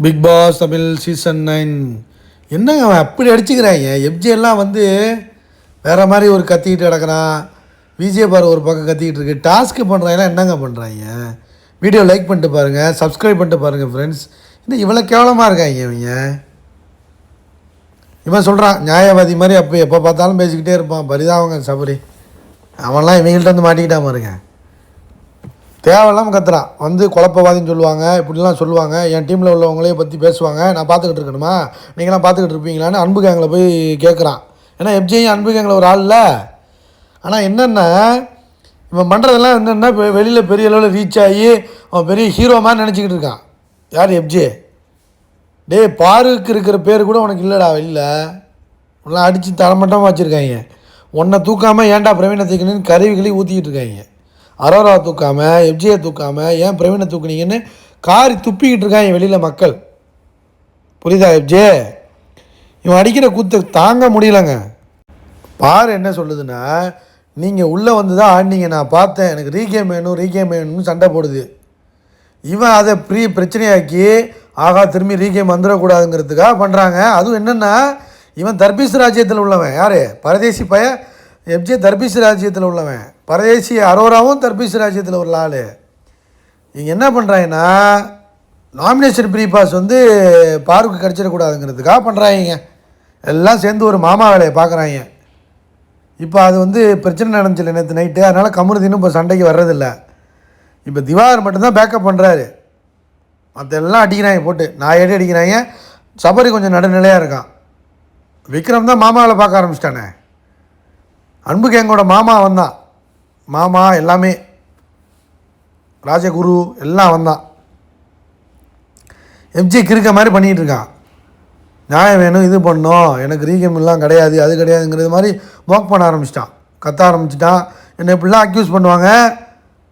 Big pass Tamil season 9 என்னங்க அவன் அப்படி அடிச்சுக்கிறாங்க. எஃப்ஜேலாம் வந்து வேறு மாதிரி ஒரு கத்திக்கிட்டு கிடக்கிறான். விஜயபார் ஒரு பக்கம் கத்திக்கிட்டு இருக்கு. டாஸ்க்கு பண்ணுறாங்கலாம் என்னங்க பண்ணுறாங்க? வீடியோ லைக் பண்ணிட்டு பாருங்கள், சப்ஸ்கிரைப் பண்ணிட்டு பாருங்கள் ஃப்ரெண்ட்ஸ். இன்னும் இவ்வளோ கேவலமாக இருக்காங்க இவங்க. இவன் சொல்கிறான் நியாயவாதி மாதிரி அப்போ எப்போ பார்த்தாலும் பேசிக்கிட்டே இருப்பான். பரிதாபங்க சபரி. அவன்லாம் இவங்கள்ட்ட வந்து மாட்டிக்கிட்டான் பாருங்க. தேவையில்லாமல் கத்துறான். வந்து குழப்பவாதின்னு சொல்லுவாங்க, இப்படிலாம் சொல்லுவாங்க. என் டீமில் உள்ளவங்களே பற்றி பேசுவாங்க. நான் பார்த்துக்கிட்டு இருக்கணுமா? நீங்களாம் பார்த்துக்கிட்டு இருப்பீங்களான்னு அன்பு கேங்கில் போய் கேட்குறான். ஏன்னா எஃப்ஜேயும் அன்பு கேங்கில் ஒரு ஆள் இல்லை. ஆனால் என்னென்னா இவன் பண்ணுறதெல்லாம் என்னென்னா இப்போ வெளியில் பெரிய அளவில் ரீச் ஆகி அவன் பெரிய ஹீரோ மாதிரி நினச்சிக்கிட்டு இருக்கான். யார்? எஃப்ஜே. பாருக்கு இருக்கிற பேர் கூட உனக்கு இல்லைடா வெளியில். உன்னெலாம் அடித்து தரமட்டமாக வச்சுருக்காங்க. உன்னை தூக்காமல் ஏன்டா பிரவீனை தூக்கணுன்னு கருவிகளி ஊற்றிக்கிட்டு இருக்காங்க. அரோரா தூக்காமல் எஃப்ஜியை தூக்காமல் ஏன் பிரவீனை தூக்குனீங்கன்னு காரி துப்பிக்கிட்டு இருக்காங்க வெளியில் மக்கள். புரியுதா? எஃப்ஜே இவன் அடிக்கிற கூத்து தாங்க முடியலைங்க. பாரு என்ன சொல்லுதுன்னா, நீங்கள் உள்ளே வந்து தான் ஆடினீங்க, நான் பார்த்தேன், எனக்கு ரீகேம் வேணும்னு சண்டை போடுது. இவன் அதை பிரச்சனையாக்கி ஆகா திரும்பி ரீகேம் வந்துடக்கூடாதுங்கிறதுக்காக பண்ணுறாங்க. அதுவும் என்னென்னா இவன் தர்பீஸ் ராஜ்யத்தில் உள்ளவன். யார்? பரதேசி எஃப்ஜே தர்பீஸ் ராஜ்யத்தில் உள்ளவன். பரதேசி அரோராவும் தர்பீஸ் ராஜ்யத்தில் உள்ள ஆள். இவங்க என்ன பண்ணுறாங்கன்னா நாமினேஷன் ப்ரீ பாஸ் வந்து பாருக்கு கிடச்சிடக்கூடாதுங்கிறதுக்காக பண்ணுறாங்க. எல்லாம் சேர்ந்து ஒரு மாமா வேலையை பார்க்குறாங்க. இப்போ அது வந்து பிரச்சனை நடந்துச்சில்ல நேற்று நைட்டு. அதனால் கமருதீனும் இப்போ சண்டைக்கு வர்றதில்ல. இப்போ திவாகர் மட்டும்தான் பேக்கப் பண்ணுறாரு. மற்ற எல்லாம் அடிக்கிறாங்க போட்டு நான் அடிக்கிறாங்க. சபரி கொஞ்சம் நடுநிலையாக இருக்கான். விக்ரம் தான் மாமாவில் பார்க்க ஆரம்பிச்சிட்டானே. அன்பு கேங்கோட மாமா வந்தான். மாமா எல்லாமே ராஜகுரு எல்லாம் வந்தான். எஃப்ஜி கிறுக்க மாதிரி பண்ணிகிட்டு இருக்கான். நியாயம் வேணும், இது பண்ணோம், எனக்கு ரீகேம் எல்லாம் கிடையாது, அது கிடையாதுங்கிறது மாதிரி மோக் பண்ண ஆரம்பிச்சிட்டான். கத்த ஆரம்பிச்சிட்டான். என்னை இப்படிலாம் அக்யூஸ் பண்ணுவாங்க,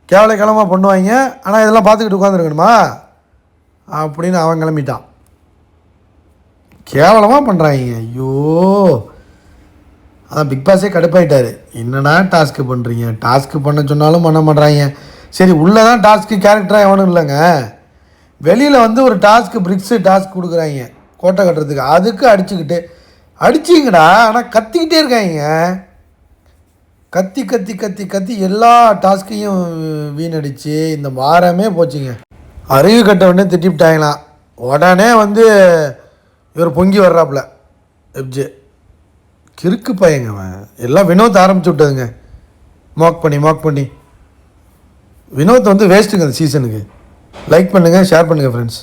கேவலமாக பண்ணுவாங்க, ஆனால் இதெல்லாம் பார்த்துக்கிட்டு உட்காந்துருக்கணுமா அப்படின்னு அவன் கிளம்பிட்டான். கேவலமாக பண்ணுறாங்க. ஐயோ, அதான் பிக் பாஸே கடுப்பாயிட்டார். என்னடா டாஸ்க்கு பண்ணுறீங்க? டாஸ்க்கு பண்ண சொன்னாலும் பண்ண மாட்றாங்க. சரி, உள்ளே தான் டாஸ்க்கு கேரக்டராக எவனும் இல்லைங்க. வெளியில் வந்து ஒரு டாஸ்க்கு பிரிக்ஸு டாஸ்க் கொடுக்குறாங்க கோட்டை கட்டுறதுக்கு. அதுக்கு அடிச்சிங்கடா. ஆனால் கத்திக்கிட்டே இருக்காங்க. கத்தி கத்தி கத்தி கத்தி எல்லா டாஸ்க்கையும் வீணடிச்சு இந்த வாரமே போச்சுங்க. அறிவு கட்டவுடனே திட்டிவிட்டாங்களாம். உடனே வந்து இவர் பொங்கி வர்றாப்புல எஃப்ஜே. கிறுக்கு பையங்க அவன். எல்லாம் வினோத் ஆரம்பிச்சு விட்டதுங்க. மாக் பண்ணி வினோத் வந்து வேஸ்ட்டுங்க அந்த சீசனுக்கு. லைக் பண்ணுங்கள், ஷேர் பண்ணுங்கள் ஃப்ரெண்ட்ஸ்.